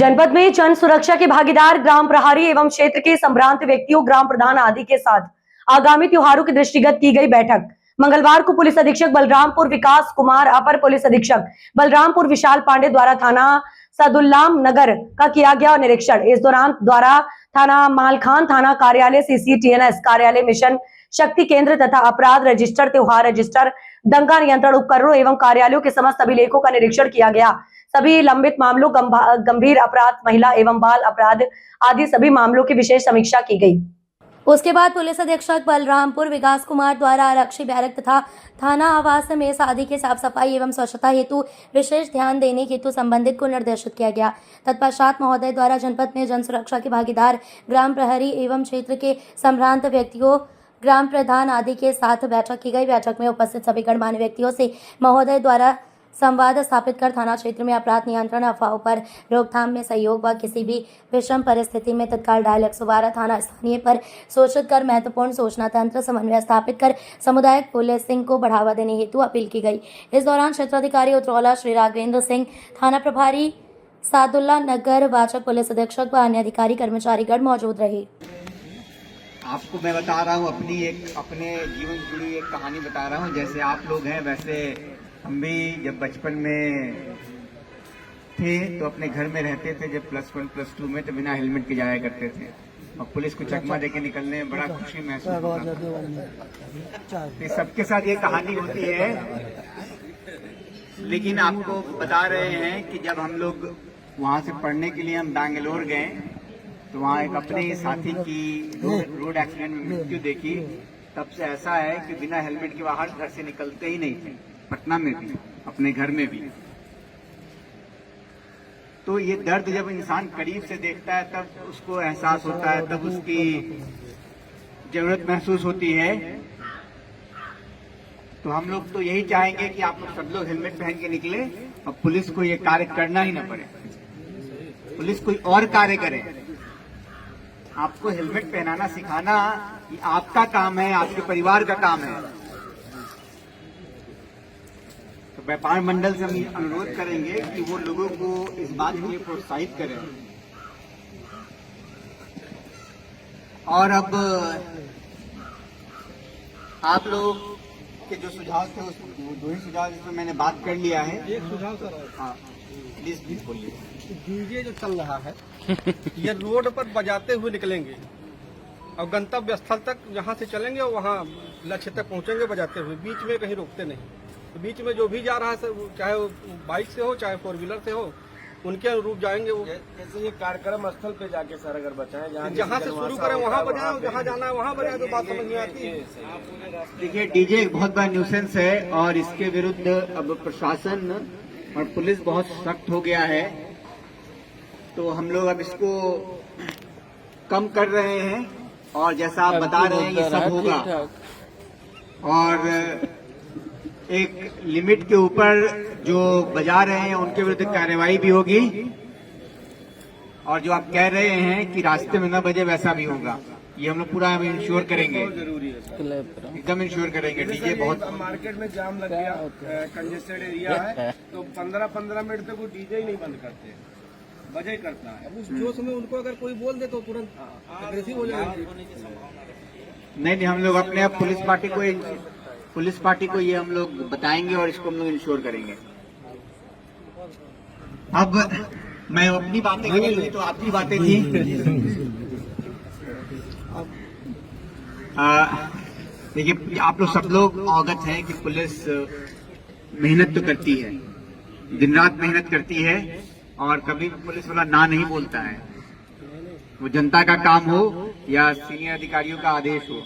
जनपद में जन सुरक्षा के भागीदार ग्राम प्रहरी एवं क्षेत्र के संभ्रांत व्यक्तियों, ग्राम प्रधान आदि के साथ आगामी त्योहारों के दृष्टिगत की गई बैठक। मंगलवार को पुलिस अधीक्षक बलरामपुर विकास कुमार, अपर पुलिस अधीक्षक बलरामपुर विशाल पांडे द्वारा थाना सदुल्लाम नगर का किया गया निरीक्षण। इस दौरान द्वारा थाना मालखान, थाना कार्यालय, CCTNS कार्यालय, मिशन शक्ति केंद्र तथा अपराध रजिस्टर, त्योहार रजिस्टर, दंगा नियंत्रण उपकरणों एवं कार्यालयों के समस्त अभिलेखों का निरीक्षण किया गया। सभी लंबित मामलों, गंभीर अपराध, महिला एवं बाल अपराध आदि सभी मामलों की विशेष समीक्षा की गई। उसके बाद पुलिस अधीक्षक बलरामपुर विकास कुमार द्वारा आरक्षी बैरक तथा थाना आवास में आदि की साफ सफाई एवं स्वच्छता हेतु विशेष ध्यान देने हेतु संबंधित को निर्देशित किया गया। तत्पश्चात महोदय द्वारा जनपद में जन सुरक्षा के भागीदार ग्राम प्रहरी एवं क्षेत्र के संभ्रांत व्यक्तियों, ग्राम प्रधान आदि के साथ बैठक की गई। बैठक में उपस्थित सभी गणमान्य व्यक्तियों से महोदय द्वारा संवाद स्थापित कर थाना क्षेत्र में अपराध नियंत्रण, अफवाहों पर रोकथाम में सहयोग व किसी भी विषम परिस्थिति में तत्काल डायल 112 थाना स्थानीय पर सूचित कर महत्वपूर्ण सूचना तंत्र समन्वय स्थापित कर सामुदायिक पुलिसिंग को बढ़ावा देने हेतु अपील की गई। इस दौरान क्षेत्राधिकारी उतरौला श्री राघवेंद्र सिंह, थाना प्रभारी सादुल्ला नगर, वाचक पुलिस अधीक्षक व अन्य अधिकारी कर्मचारीगण मौजूद रहे। आपको मैं बता रहा हूँ अपने जीवन से जुड़ी एक कहानी बता रहा हूँ। जैसे आप लोग हैं वैसे हम भी जब बचपन में थे तो अपने घर में रहते थे। जब +1 +2 में तो बिना हेलमेट के जाया करते थे और पुलिस को चकमा देके निकलने में बड़ा खुशी महसूस होता था। तो सबके साथ ये कहानी होती है। लेकिन आपको बता रहे हैं कि जब हम लोग वहाँ से पढ़ने के लिए हम बैंगलोर गए तो वहाँ एक अपने साथी की रोड एक्सीडेंट में मृत्यु देखी। तब से ऐसा है कि बिना हेलमेट के बाहर घर से निकलते ही नहीं थे, पटना में भी, अपने घर में भी। तो ये दर्द जब इंसान करीब से देखता है तब उसको एहसास होता है, तब उसकी जरूरत महसूस होती है। तो हम लोग तो यही चाहेंगे कि आप लोग सब लोग हेलमेट पहन के निकले और पुलिस को ये कार्य करना ही न पड़े, पुलिस कोई और कार्य करे। आपको हेलमेट पहनाना सिखाना ये आपका काम है, आपके परिवार का काम है। तो व्यापार मंडल से हम अनुरोध करेंगे कि वो लोगों को इस बात के लिए प्रोत्साहित करें। और अब आप लोग के जो सुझाव थे उस दो ही सुझाव जिसमें मैंने बात कर लिया है। एक सुझाव सर, हाँ प्लीज बोलिए। डीजे जो चल रहा है ये रोड पर बजाते हुए निकलेंगे और गंतव्य स्थल तक जहाँ से चलेंगे वहाँ लक्ष्य तक पहुँचेंगे बजाते हुए, बीच में कहीं रोकते नहीं। तो बीच में जो भी जा रहा है, चाहे वो बाइक से हो चाहे 4 व्हीलर से हो, उनके अनुरूप जाएंगे। वो जैसे ये कार्यक्रम स्थल पे जाके सर अगर बचाएं, जहाँ से शुरू करें वहाँ बजाएं, जहाँ जाना है वहाँ बजाएं, तो बात समझ में आती है। देखिए, डीजे एक बहुत बड़ा न्यूसेंस है और इसके विरुद्ध अब प्रशासन और पुलिस बहुत सख्त हो गया है। तो हम लोग अब इसको कम कर रहे हैं और जैसा आप बता रहे हैं ये सब होगा और एक लिमिट के ऊपर जो बजा रहे हैं उनके विरुद्ध कार्रवाई भी होगी और जो आप कह रहे हैं कि रास्ते में न बजे वैसा भी होगा। ये हम लोग पूरा इंश्योर करेंगे, एकदम इंश्योर करेंगे। डीजे बहुत मार्केट में जाम लग गया, कंजेस्टेड एरिया है, तो 15-15 मिनट तक वो डीजे ही नहीं बंद करते, बजे करता है। उस जोश में उनको अगर कोई बोल दे तो तुरंत अग्रेसिव हो जाएंगे। नहीं, हम लोग अपने आप पुलिस पार्टी को ये हम लोग बताएंगे और इसको हम लोग इंश्योर करेंगे। अब मैं अपनी बातें कर रही तो आपकी बातें थी। देखिए, आप लोग सब लोग अवगत हैं कि पुलिस मेहनत तो करती है, दिन रात मेहनत करती है और कभी पुलिस वाला ना नहीं बोलता है, वो जनता का काम हो या सीनियर अधिकारियों का आदेश हो।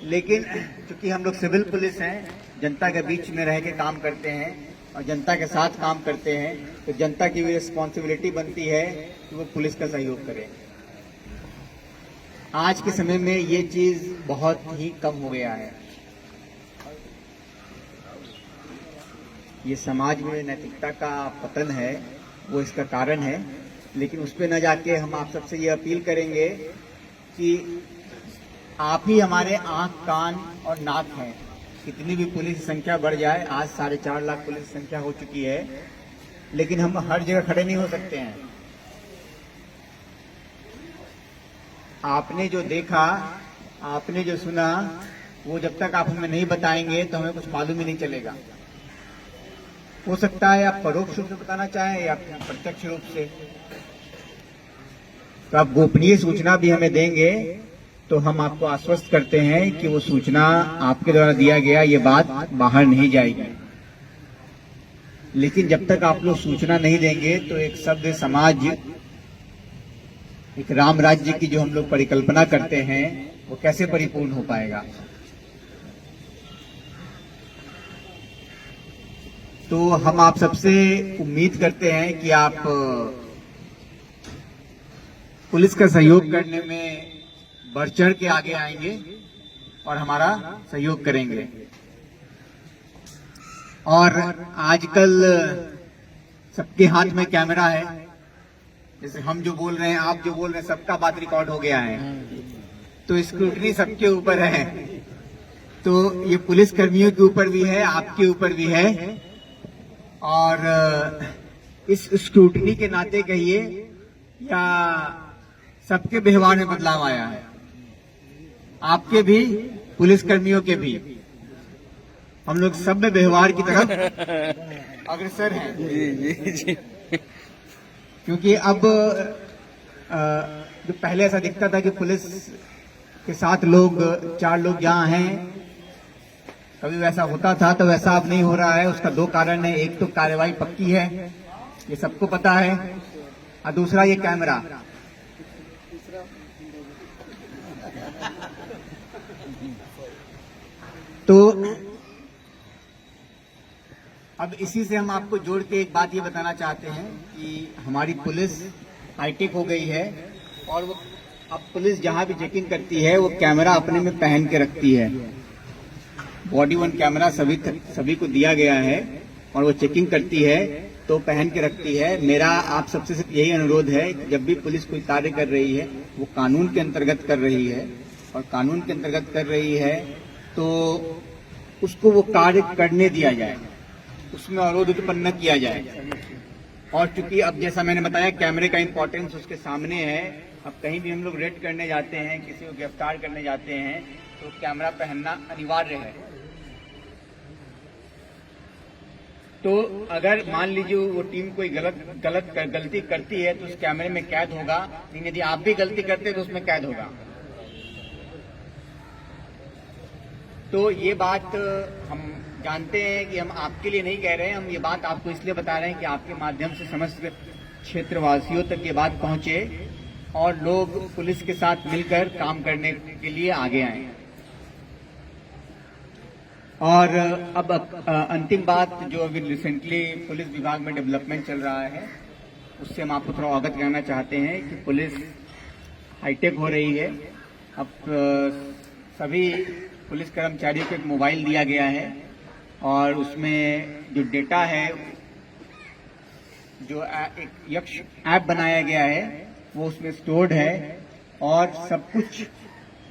लेकिन चूंकि हम लोग सिविल पुलिस हैं, जनता के बीच में रह के काम करते हैं और जनता के साथ काम करते हैं, तो जनता की भी रिस्पॉन्सिबिलिटी बनती है कि वो पुलिस का सहयोग करें। आज के समय में ये चीज बहुत ही कम हो गया है। ये समाज में नैतिकता का पतन है, वो इसका कारण है। लेकिन उस पर न जाके हम आप सबसे ये अपील करेंगे कि आप ही हमारे आंख, कान और नाक हैं। कितनी भी पुलिस संख्या बढ़ जाए, आज 4.5 लाख पुलिस संख्या हो चुकी है, लेकिन हम हर जगह खड़े नहीं हो सकते हैं। आपने जो देखा, आपने जो सुना, वो जब तक आप हमें नहीं बताएंगे तो हमें कुछ मालूम ही नहीं चलेगा। हो सकता है आप परोक्ष रूप से बताना चाहें या प्रत्यक्ष रूप से। तो आप गोपनीय सूचना भी हमें देंगे तो हम आपको आश्वस्त करते हैं कि वो सूचना आपके द्वारा दिया गया ये बात बाहर नहीं जाएगी। लेकिन जब तक आप लोग सूचना नहीं देंगे तो एक सभ्य समाज, एक राम राज्य की जो हम लोग परिकल्पना करते हैं वो कैसे परिपूर्ण हो पाएगा। तो हम आप सबसे उम्मीद करते हैं कि आप पुलिस का सहयोग करने में बढ़ चढ़ के आगे आएंगे और हमारा सहयोग करेंगे। और आजकल सबके हाथ में कैमरा है, जैसे हम जो बोल रहे हैं, आप जो बोल रहे हैं, सबका बात रिकॉर्ड हो गया है, तो स्क्रूटनी सबके ऊपर है। तो ये पुलिस कर्मियों के ऊपर भी है, आपके ऊपर भी है। और इस स्क्रूटनी के नाते कहिए या सबके व्यवहार में बदलाव आया है, आपके भी, पुलिस कर्मियों के भी। हम लोग सब में व्यवहार की तरफ अग्रसर हैं। जी। क्योंकि अब जो पहले ऐसा दिखता था कि पुलिस के साथ लोग, 4 लोग जहाँ हैं, कभी वैसा होता था, तो वैसा अब नहीं हो रहा है। उसका 2 कारण है। एक तो कार्रवाई पक्की है, ये सबको पता है, और दूसरा ये कैमरा। तो अब इसी से हम आपको जोड़ के एक बात ये बताना चाहते हैं कि हमारी पुलिस हाईटेक हो गई है और वो अब पुलिस जहां भी चेकिंग करती है वो कैमरा अपने में पहन के रखती है। बॉडी वन कैमरा सभी को दिया गया है और वो चेकिंग करती है तो पहन के रखती है। मेरा आप सबसे सिर्फ यही अनुरोध है कि जब भी पुलिस कोई कार्य कर रही है वो कानून के अंतर्गत कर रही है, और कानून के अंतर्गत कर रही है तो उसको वो कार्य करने दिया जाए, उसमें अवरोध उत्पन्न न किया जाए। और चूंकि अब जैसा मैंने बताया कैमरे का इंपॉर्टेंस उसके सामने है, अब कहीं भी हम लोग रेड करने जाते हैं, किसी को गिरफ्तार करने जाते हैं तो कैमरा पहनना अनिवार्य है। तो अगर मान लीजिए वो टीम कोई गलती करती है तो उस कैमरे में कैद होगा, लेकिन यदि आप भी गलती करते हैं तो उसमें कैद होगा। तो ये बात हम जानते हैं कि हम आपके लिए नहीं कह रहे हैं, हम ये बात आपको इसलिए बता रहे हैं कि आपके माध्यम से समस्त क्षेत्रवासियों तक ये बात पहुंचे और लोग पुलिस के साथ मिलकर काम करने के लिए आगे आए। और अब अंतिम बात जो अभी रिसेंटली पुलिस विभाग में डेवलपमेंट चल रहा है उससे हम आपको थोड़ा अवगत कराना चाहते हैं कि पुलिस हाईटेक हो रही है। अब सभी पुलिस कर्मचारियों को एक मोबाइल दिया गया है और उसमें जो डेटा है, जो एक यक्ष ऐप बनाया गया है वो उसमें स्टोर्ड है और सब कुछ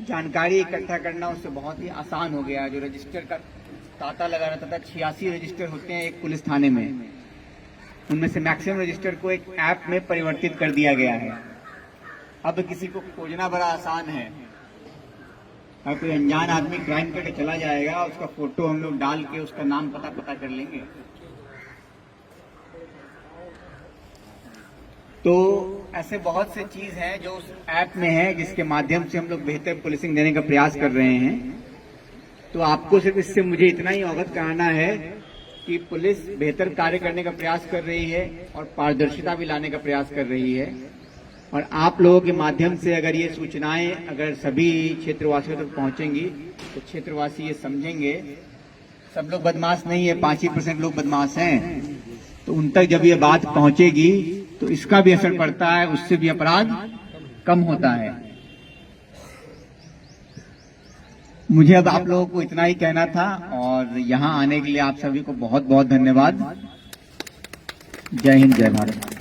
जानकारी इकट्ठा करना उससे बहुत ही आसान हो गया है। जो रजिस्टर का तांता लगा रहता था, 86 रजिस्टर होते हैं एक पुलिस थाने में, उनमें से मैक्सिमम रजिस्टर को एक ऐप में परिवर्तित कर दिया गया है। अब किसी को खोजना बड़ा आसान है। और कोई अनजान आदमी क्राइम करके चला जाएगा, उसका फोटो हम लोग डाल के उसका नाम पता कर लेंगे। तो ऐसे बहुत से चीज हैं जो उस ऐप में है जिसके माध्यम से हम लोग बेहतर पुलिसिंग देने का प्रयास कर रहे हैं। तो आपको सिर्फ इससे मुझे इतना ही अवगत कराना है कि पुलिस बेहतर कार्य करने का प्रयास कर रही है और पारदर्शिता भी लाने का प्रयास कर रही है। और आप लोगों के माध्यम से अगर ये सूचनाएं अगर सभी क्षेत्रवासियों तक पहुंचेंगी तो क्षेत्रवासी ये समझेंगे सब लोग बदमाश नहीं है, 5% लोग बदमाश हैं। तो उन तक जब ये बात पहुंचेगी तो इसका भी असर पड़ता है, उससे भी अपराध कम होता है। मुझे अब आप लोगों को इतना ही कहना था और यहाँ आने के लिए आप सभी को बहुत बहुत धन्यवाद। जय हिंद, जय भारत।